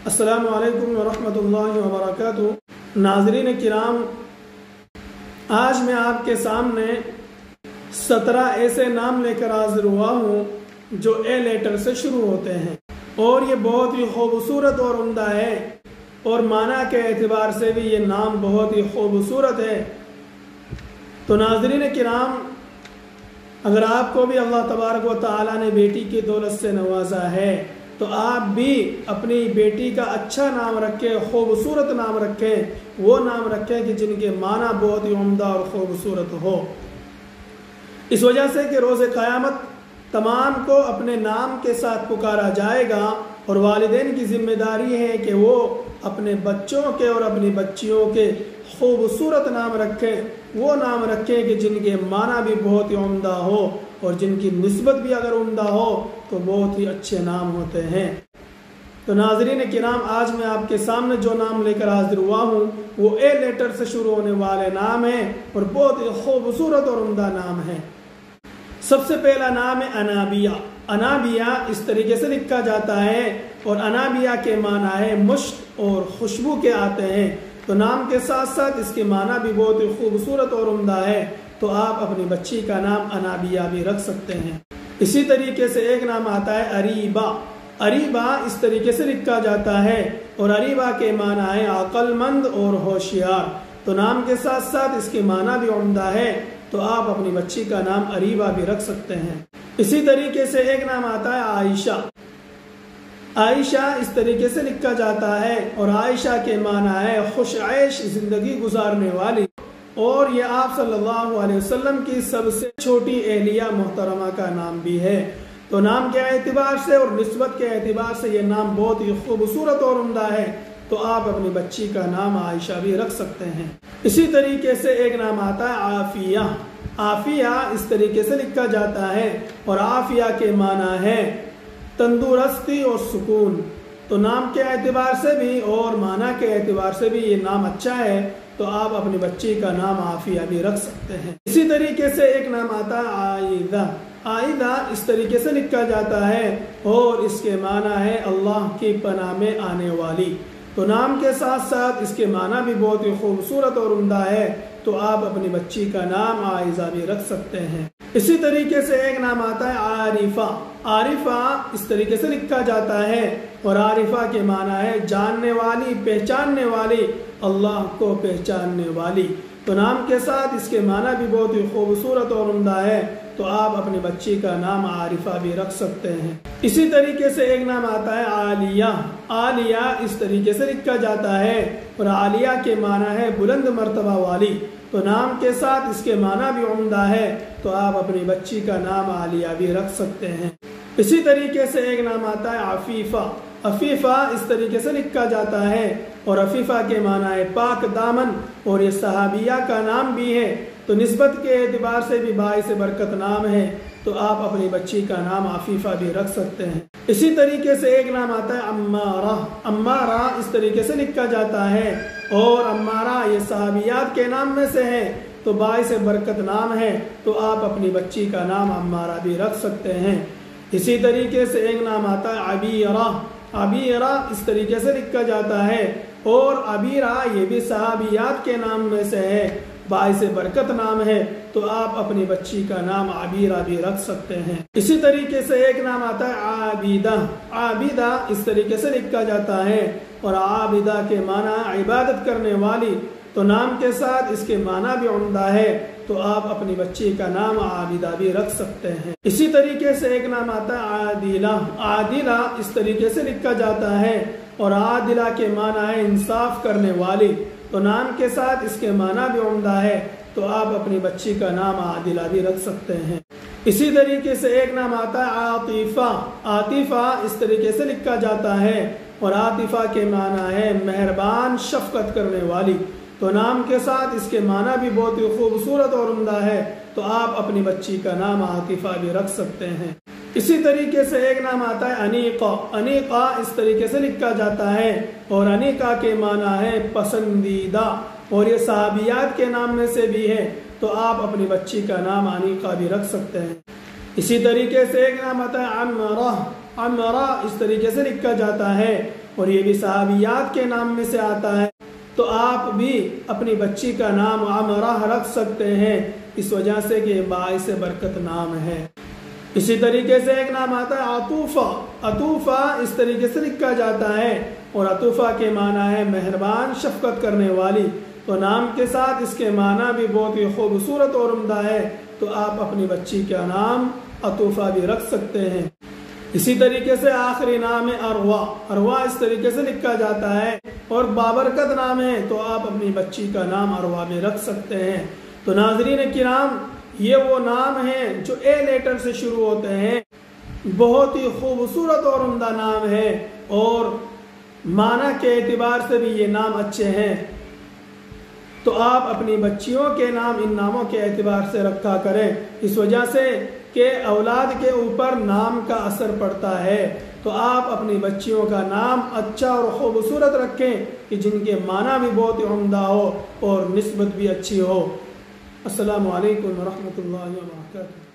السلام علیکم ورحمۃ اللہ وبرکاتہ۔ ناظرین کرام، آج میں آپ کے سامنے 17 ایسے نام لے کر حاضر ہوا ہوں جو اے لیٹر سے شروع ہوتے ہیں، اور یہ بہت ہی خوبصورت اور عمدہ ہے، اور معنی کے اعتبار سے بھی یہ نام بہت ہی خوبصورت ہے۔ تو ناظرین کرام، اگر آپ کو بھی اللہ تبارک و تعالیٰ نے بیٹی کی دولت سے نوازا ہے تو آپ بھی اپنی بیٹی کا اچھا نام رکھیں، خوبصورت نام رکھیں، وہ نام رکھیں کہ جن کے معنی بہت ہی عمدہ اور خوبصورت ہو، اس وجہ سے کہ روز قیامت تمام کو اپنے نام کے ساتھ پکارا جائے گا، اور والدین کی ذمہ داری ہے کہ وہ اپنے بچوں کے اور اپنی بچیوں کے خوبصورت نام رکھیں، وہ نام رکھیں کہ جن کے معنی بھی بہت ہی عمدہ ہو، اور جن کی نسبت بھی اگر عمدہ ہو تو بہت ہی اچھے نام ہوتے ہیں۔ تو ناظرین کرام، آج میں آپ کے سامنے جو نام لے کر حاضر ہوا ہوں وہ اے لیٹر سے شروع ہونے والے نام ہیں، اور بہت ہی خوبصورت اور عمدہ نام ہے۔ سب سے پہلا نام ہے انابیہ۔ انابیہ اس طریقے سے لکھا جاتا ہے، اور انابیہ کے معنی ہے مشک اور خوشبو کے آتے ہیں، تو نام کے ساتھ ساتھ اس کے معنی بھی بہت ہی خوبصورت اور عمدہ ہے، تو آپ اپنی بچی کا نام انابیہ بھی رکھ سکتے ہیں۔ اسی طریقے سے ایک نام آتا ہے اریبہ۔ اریبہ اس طریقے سے لکھا جاتا ہے، اور اریبہ کے معنی ہے عقل مند اور ہوشیار، تو نام کے ساتھ ساتھ اس کے معنی بھی عمدہ ہے، تو آپ اپنی بچی کا نام اریبہ بھی رکھ سکتے ہیں۔ اسی طریقے سے ایک نام آتا ہے عائشہ۔ عائشہ اس طریقے سے لکھا جاتا ہے، اور عائشہ کے معنی ہے خوش عیش زندگی گزارنے والی، اور یہ آپ صلی اللہ علیہ وسلم کی سب سے چھوٹی اہلیہ محترمہ کا نام بھی ہے، تو نام کے اعتبار سے اور نسبت کے اعتبار سے یہ نام بہت ہی خوبصورت اور عمدہ ہے، تو آپ اپنی بچی کا نام عائشہ بھی رکھ سکتے ہیں۔ اسی طریقے سے ایک نام آتا ہے عافیہ۔ عافیہ اس طریقے سے لکھا جاتا ہے، اور عافیہ کے معنی ہے تندرستی اور سکون، تو نام کے اعتبار سے بھی اور معنی کے اعتبار سے بھی یہ نام اچھا ہے، تو آپ اپنی بچی کا نام عافیہ بھی رکھ سکتے ہیں۔ اسی طریقے سے ایک نام آتا ہے عائدہ۔ عائدہ اس طریقے سے لکھا جاتا ہے، اور اس کے معنی ہے اللہ کی پناہ میں آنے والی، تو نام کے ساتھ ساتھ اس کے معنی بھی بہت ہی خوبصورت اور عمدہ ہے، تو آپ اپنی بچی کا نام عائزہ بھی رکھ سکتے ہیں۔ اسی طریقے سے ایک نام آتا ہے عارفہ۔ عارفہ اس طریقے سے لکھا جاتا ہے، اور عارفہ کے معنی ہے جاننے والی، پہچاننے والی، اللہ کو پہچاننے والی، تو نام کے ساتھ اس کے معنی بھی بہت ہی خوبصورت اور عمدہ ہے، تو آپ اپنی بچی کا نام عارفہ بھی رکھ سکتے ہیں۔ اسی طریقے سے ایک نام آتا ہے عالیہ۔ عالیہ اس طریقے سے لکھا جاتا ہے، اور عالیہ کے معنی ہے بلند مرتبہ والی، تو نام کے ساتھ اس کے معنی بھی عمدہ ہے، تو آپ اپنی بچی کا نام عالیہ بھی رکھ سکتے ہیں۔ اسی طریقے سے ایک نام آتا ہے عفیفہ۔ عفیفہ اس طریقے سے لکھا جاتا ہے، اور عفیفہ کے معنی ہے پاک دامن، اور یہ صحابیہ کا نام بھی ہے، تو نسبت کے اعتبار سے بھی باعث برکت نام ہے، تو آپ اپنی بچی کا نام عفیفہ بھی رکھ سکتے ہیں۔ اسی طریقے سے ایک نام آتا ہے عمارہ۔ عمارہ اس طریقے سے لکھا جاتا ہے، اور عمارہ یہ صحابیات کے نام میں سے ہے، تو باعث برکت نام ہے، تو آپ اپنی بچی کا نام عمارہ بھی رکھ سکتے ہیں۔ اسی طریقے سے ایک نام آتا ہے عبیرہ۔ عبیرہ اس طریقے سے لکھا جاتا ہے، اور عبیرہ یہ بھی صحابیات کے نام میں سے ہے، باعث برکت نام ہے، تو آپ اپنی بچی کا نام عبیرہ بھی رکھ سکتے ہیں۔ اسی طریقے سے ایک نام آتا ہے عابدہ۔ عابدہ اس طریقے سے لکھا جاتا ہے، اور عابدہ کے معنی عبادت کرنے والی، تو نام کے ساتھ اس کے معنی بھی عمدہ ہے، تو آپ اپنی بچی کا نام عابدہ بھی رکھ سکتے ہیں۔ اسی طریقے سے ایک نام آتا ہے عادلہ۔ عادلہ اس طریقے سے لکھا جاتا ہے، اور عادلہ کے معنی ہے انصاف کرنے والی، تو نام کے ساتھ اس کے معنی بھی عمدہ ہے، تو آپ اپنی بچی کا نام عادلہ بھی رکھ سکتے ہیں۔ اسی طریقے سے ایک نام آتا ہے عاطفہ۔ عاطفہ اس طریقے سے لکھا جاتا ہے، اور عاطفہ کے معنی ہے مہربان، شفقت کرنے والی، تو نام کے ساتھ اس کے معنی بھی بہت ہی خوبصورت اور عمدہ ہے، تو آپ اپنی بچی کا نام عاطفہ بھی رکھ سکتے ہیں۔ اسی طریقے سے ایک نام آتا ہے انیقہ۔ انیقہ اس طریقے سے لکھا جاتا ہے، اور انیقہ کے معنی ہے پسندیدہ، اور یہ صحابیات کے نام میں سے بھی ہے، تو آپ اپنی بچی کا نام انیقہ بھی رکھ سکتے ہیں۔ اسی طریقے سے ایک نام آتا ہے عمرہ۔ عمرہ اس طریقے سے لکھا جاتا ہے، اور یہ بھی صحابیات کے نام میں سے آتا ہے، تو آپ بھی اپنی بچی کا نام عامرہ رکھ سکتے ہیں، اس وجہ سے کہ باعث برکت نام ہے۔ اسی طریقے سے ایک نام آتا ہے عطوفہ۔ عطوفہ اس طریقے سے لکھا جاتا ہے، اور عطوفہ کے معنی ہے مہربان، شفقت کرنے والی، تو نام کے ساتھ اس کے معنی بھی بہت ہی خوبصورت اور عمدہ ہے، تو آپ اپنی بچی کا نام عطوفہ بھی رکھ سکتے ہیں۔ اسی طریقے سے آخری نام ہے اروا۔ اروا اس طریقے سے لکھا جاتا ہے اور بابرکت نام ہے، تو آپ اپنی بچی کا نام اروا بھی رکھ سکتے ہیں۔ تو ناظرین کرام، یہ وہ نام ہیں جو اے لیٹر سے شروع ہوتے ہیں، بہت ہی خوبصورت اور عمدہ نام ہے، اور معنی کے اعتبار سے بھی یہ نام اچھے ہیں، تو آپ اپنی بچیوں کے نام ان ناموں کے اعتبار سے رکھا کریں، اس وجہ سے کہ اولاد کے اوپر نام کا اثر پڑتا ہے، تو آپ اپنی بچیوں کا نام اچھا اور خوبصورت رکھیں کہ جن کے معنی بھی بہت ہی عمدہ ہو اور نسبت بھی اچھی ہو۔ السلام علیکم ورحمۃ اللہ وبرکاتہ۔